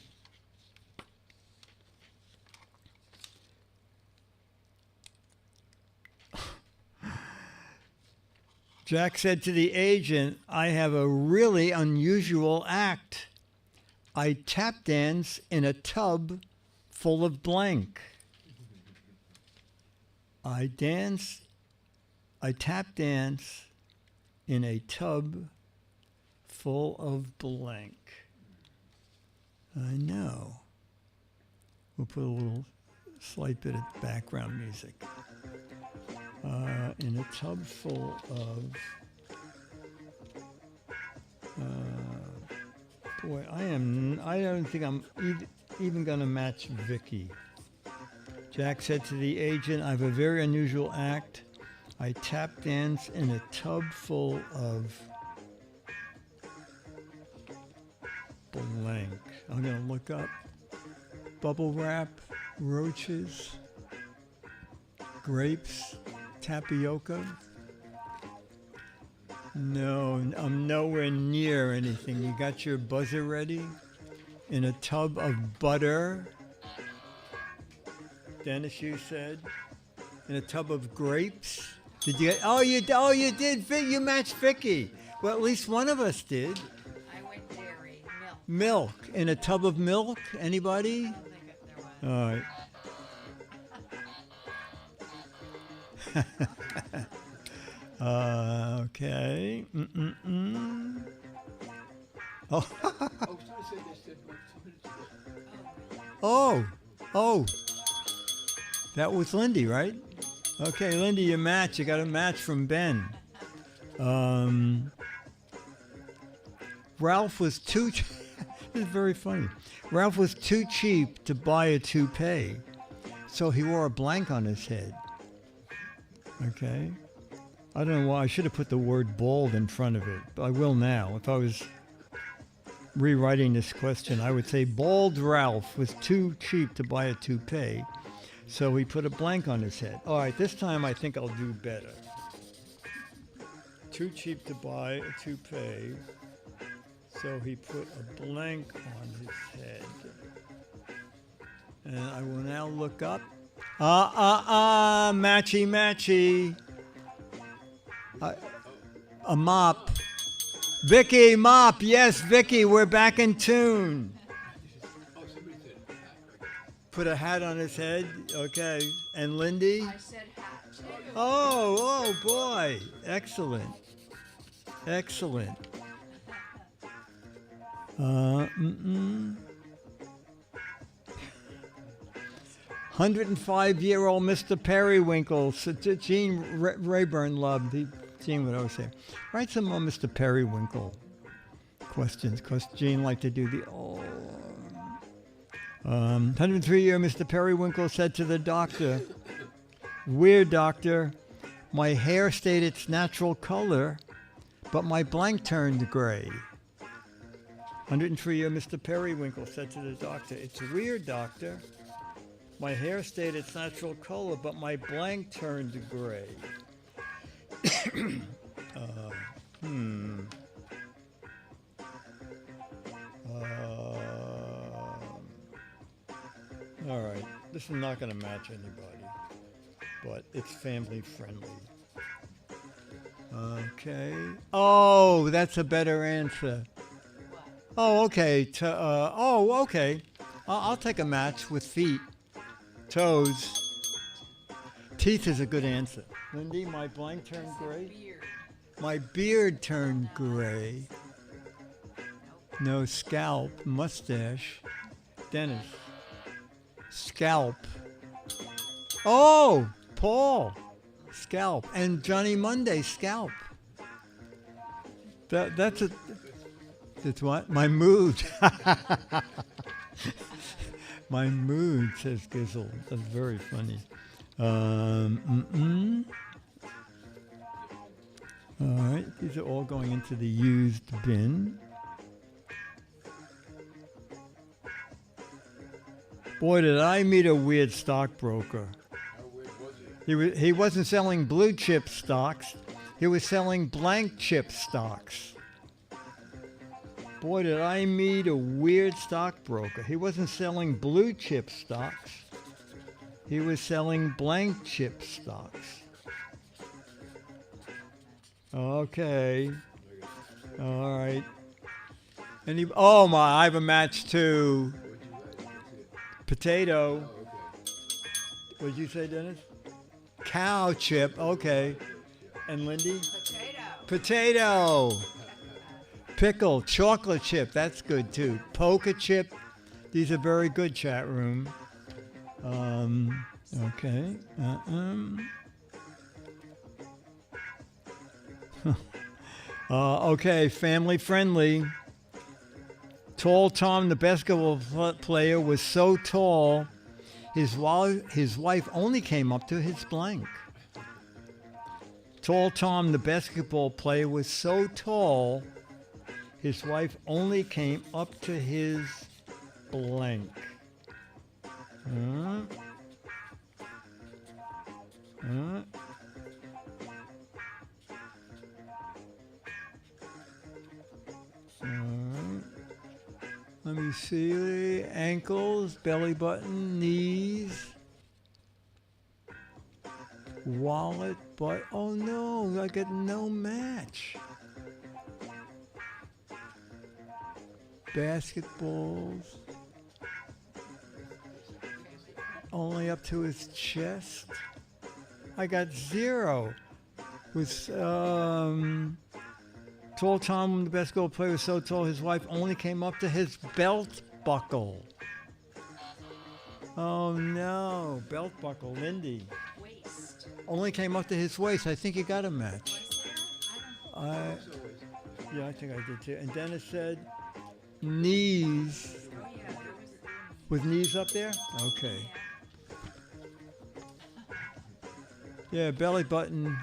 Jack said to the agent, I have a really unusual act. I tap dance in a tub full of blank. I tap dance in a tub full of blank. I know. We'll put a little slight bit of background music. In a tub full of... boy, I don't think I'm even going to match Vicky. Jack said to the agent, I have a very unusual act. I tap dance in a tub full of blank. I'm going to look up bubble wrap, roaches, grapes, tapioca. No, I'm nowhere near anything. You got your buzzer ready? In a tub of butter. Dennis, you said. In a tub of grapes. Did you get? Oh, you did. You matched Vicky. Well, at least one of us did. I went dairy, Milk. milk. In a tub of milk. Anybody? I don't think there was. All right. Okay. Oh. Oh. That was Lindy, right? Okay, Lindy, you match. You got a match from Ben. Ralph was too... this is very funny. Ralph was too cheap to buy a toupee, so he wore a blank on his head. Okay. I don't know why. I should have put the word bald in front of it, but I will now. If I was rewriting this question, I would say bald Ralph was too cheap to buy a toupee, so he put a blank on his head. All right, this time I think I'll do better. Too cheap to buy a toupee, so he put a blank on his head. And I will now look up. Matchy. A mop. Vicky, mop. Yes, Vicky, we're back in tune. Put a hat on his head. Okay. And Lindy? I said hat too. Oh, boy. Excellent. 105-year-old Mr. Periwinkle. So Gene Rayburn loved. Gene would always say, write some more Mr. Periwinkle questions, because Gene liked to do the 103-year Mr. Periwinkle said to the doctor, weird doctor, my hair stayed its natural color, but my blank turned gray. 103-year Mr. Periwinkle said to the doctor, it's weird, doctor. My hair stayed its natural color, but my blank turned gray. All right. This is not going to match anybody, but it's family friendly. Okay. Oh, that's a better answer. Oh, okay. Okay. I'll take a match with feet. Toes. Teeth is a good answer. Lindy, my blank turned gray. Beard. My beard turned gray. No, scalp. Mustache. Dennis. Scalp. Oh, Paul. Scalp. And Johnny Monday, scalp. That's what? My mood. My mood, says Gizzle. That's very funny. All right, these are all going into the used bin. Boy, did I meet a weird stockbroker. How weird was he? He wasn't selling blue chip stocks. He was selling blank chip stocks. Boy, did I meet a weird stockbroker. He wasn't selling blue chip stocks. He was selling blank chip stocks. Okay. All right. And he, oh my, I have a match too. What'd you write? What's it? Potato. Oh, okay. What did you say, Dennis? Cow chip. Okay. And Lindy? Potato. Potato. Pickle. Chocolate chip. That's good too. Poker chip. These are very good, chat room. Okay. Okay, family friendly. Tall Tom, the basketball player, was so tall, his wife only came up to his blank. Tall Tom, the basketball player, was so tall, his wife only came up to his blank. Let me see. Ankles, belly button, knees, wallet, butt. Oh no, I get no match. Basketballs. Only up to his chest. I got 0. With Tall Tom, the basketball player, was so tall his wife only came up to his belt buckle. Oh no, belt buckle, Lindy. Waist. Only came up to his waist. I think you got a match. Was there? I don't Yeah, I think I did too. And Dennis said knees. Oh yeah, there was. With knees up there? Okay. Yeah, belly button.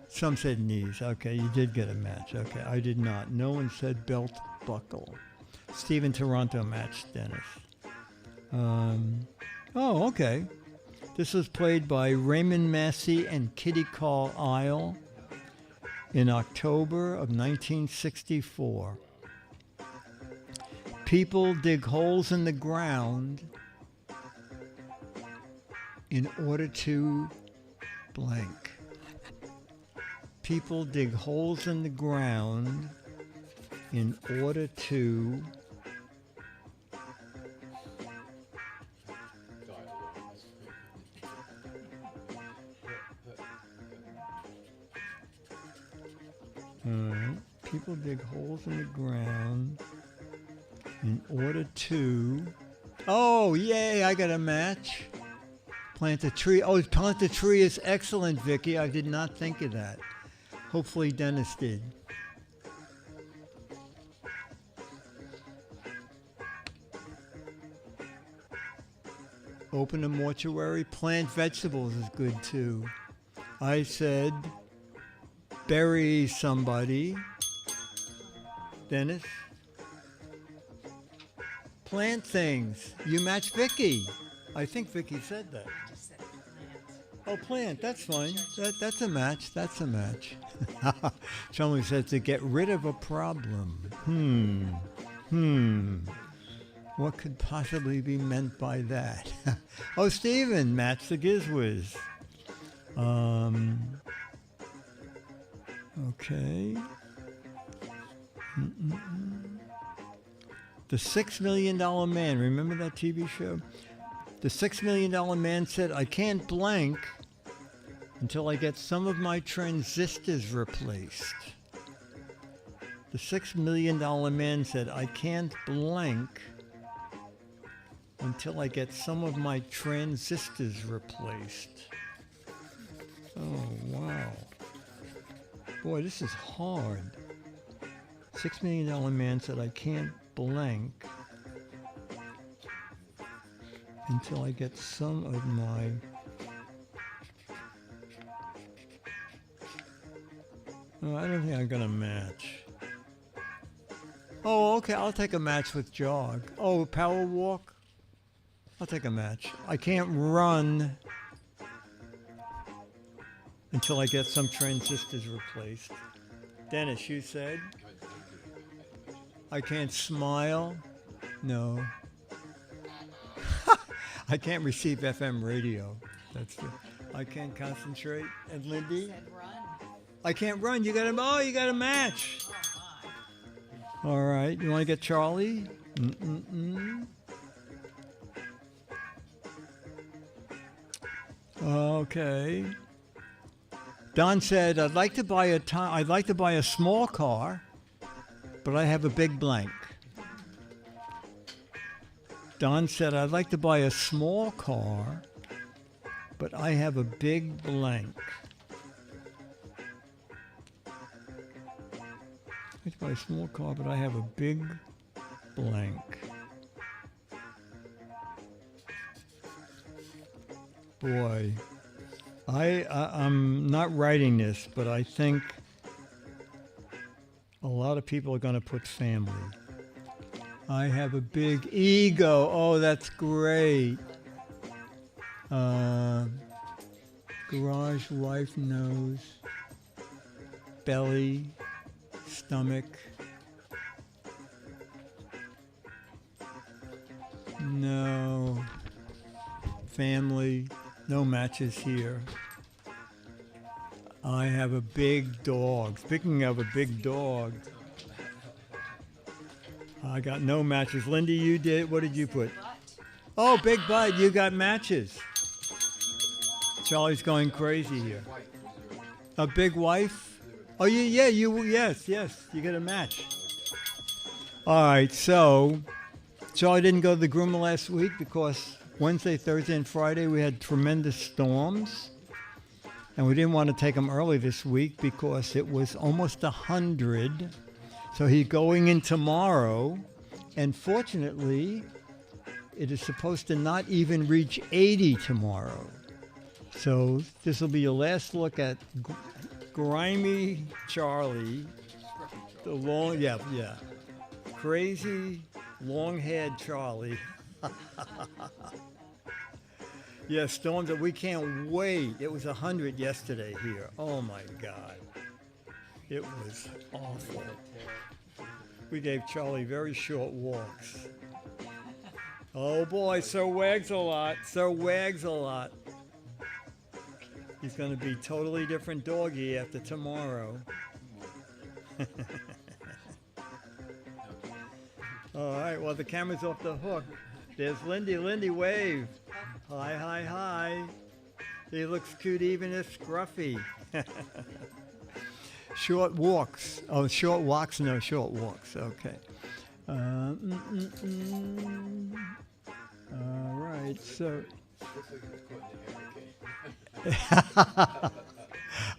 Some said knees. Okay, you did get a match. Okay, I did not. No one said belt buckle. Stephen Toronto matched Dennis. Oh, okay. This was played by Raymond Massey and Kitty Carl Isle in October of 1964. People dig holes in the ground in order to blank. People dig holes in the ground in order to people dig holes in the ground in order to... Oh, yay, I got a match. Plant a tree. Oh, plant a tree is excellent, Vicky. I did not think of that. Hopefully Dennis did. Open a mortuary. Plant vegetables is good too. I said bury somebody. Dennis? Plant things. You match Vicky. I think Vicky said that. Just said plant. Oh, plant. That's fine. That's a match. That's a match. Someone said to get rid of a problem. What could possibly be meant by that? Oh, Stephen, match the Giz Fiz. Okay. The $6 Million Man. Remember that TV show? The $6 Million Man said, I can't blank until I get some of my transistors replaced. The $6 Million Man said, I can't blank until I get some of my transistors replaced. Oh, wow. Boy, this is hard. $6 Million Man said, I can't blank until I get some of my... Oh, I don't think I'm gonna match. Oh, okay, I'll take a match with jog. Oh, power walk? I'll take a match. I can't run until I get some transistors replaced. Dennis, you said? I can't smile? No. I can't receive FM radio. That's the... I can't concentrate. And Lindy? Said run. I can't run. You got a match. Oh, my. All right. You want to get Charlie? Okay. Don said, I'd like to buy a small car, but I have a big blank. Don said, I'd like to buy a small car, but I have a big blank. I'd like to buy a small car, but I have a big blank. Boy, I'm not writing this, but I think a lot of people are going to put family. I have a big ego. Oh, that's great. Garage, wife, nose, belly, stomach. No. Family. No matches here. I have a big dog. Speaking of a big dog, I got no matches. Lindy, you did. What did you put? Oh, big butt. You got matches. Charlie's going crazy here. A big wife? Oh, yes. You get a match. All right. So, Charlie didn't go to the groomer last week because Wednesday, Thursday, and Friday we had tremendous storms. And we didn't want to take him early this week because it was almost 100. So he's going in tomorrow. And fortunately, it is supposed to not even reach 80 tomorrow. So this will be your last look at grimy Charlie. The long, yeah. Crazy, long-haired Charlie. Yeah, storms that we can't wait. It was 100 yesterday here. Oh my God. It was awful. We gave Charlie very short walks. Oh boy, Sir Wags a lot. He's going to be totally different doggy after tomorrow. All right, well, the camera's off the hook. There's Lindy. Lindy, wave. Hi. He looks cute, even if scruffy. Short walks. Oh, short walks? No, short walks. Okay. All right, so...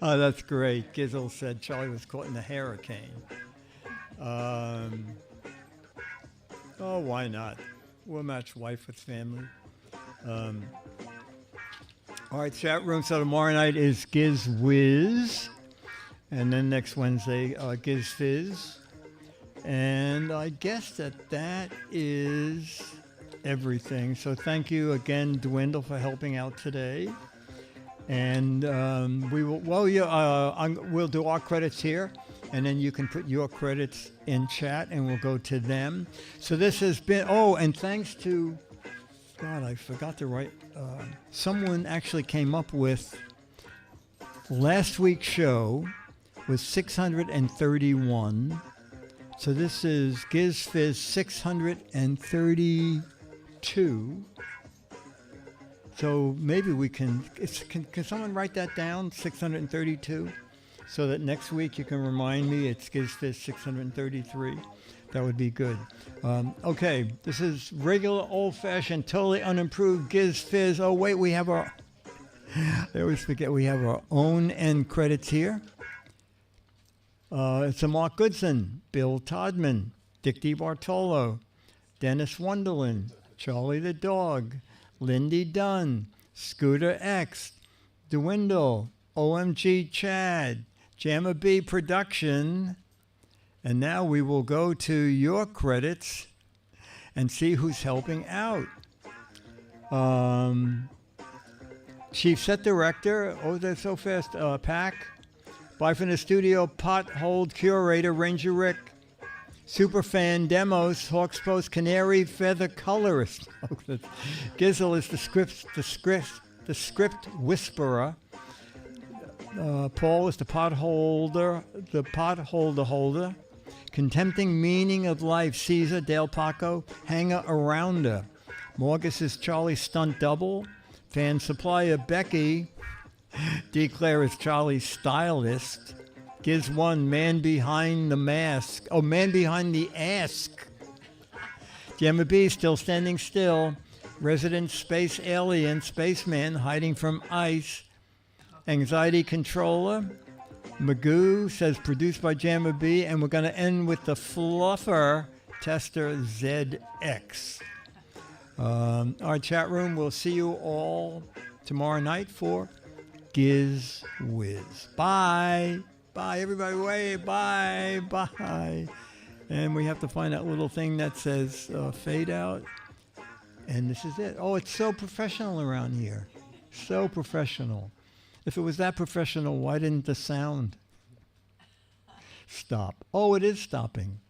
Oh, that's great. Gizzle said Charlie was caught in a hurricane. Oh, why not? We'll match wife with family. All right, chat room. So tomorrow night is Giz Wiz. And then next Wednesday, Giz Fiz. And I guess that is everything. So thank you again, Dwindle, for helping out today. And we'll do our credits here. And then you can put your credits in chat and we'll go to them. So this has been, and thanks to, God, I forgot to write. Someone actually came up with last week's show was 631. So this is Giz Fiz 632. So maybe we can someone write that down, 632? So that next week you can remind me it's Giz Fiz 633. That would be good. Okay, this is regular, old-fashioned, totally unimproved Giz Fiz. Oh, wait, we have our... I always forget we have our own end credits here. It's a Mark Goodson, Bill Todman, Dick DeBartolo, Dennis Wonderland, Charlie the dog, Lindy Dunn, Scooter X, Dwindle, OMG Chad, Jamma B Production. And now we will go to your credits and see who's helping out. Chief Set Director, oh, that's so fast, Pack. Bye from the studio, Pothold Curator, Ranger Rick. Superfan Demos, Hawks Post Canary, Feather Colorist. Gizzle is the script whisperer. Paul is the potholder holder. Contempting meaning of life, Caesar, Dale Paco, hanger arounder. Morgus is Charlie Stunt Double. Fan supplier Becky. Declare is Charlie Stylist. Giz One, man behind the mask. Oh, man behind the ask. Gemma B still standing still. Resident space alien, spaceman hiding from ice. Anxiety controller. Magoo says produced by Jamma B, and we're going to end with the fluffer tester ZX. Our chat room, we'll see you all tomorrow night for Giz Wiz. Bye. Bye, everybody. Wave. Bye. Bye. And we have to find that little thing that says fade out. And this is it. Oh, it's so professional around here. So professional. If it was that professional, why didn't the sound stop? Oh, it is stopping.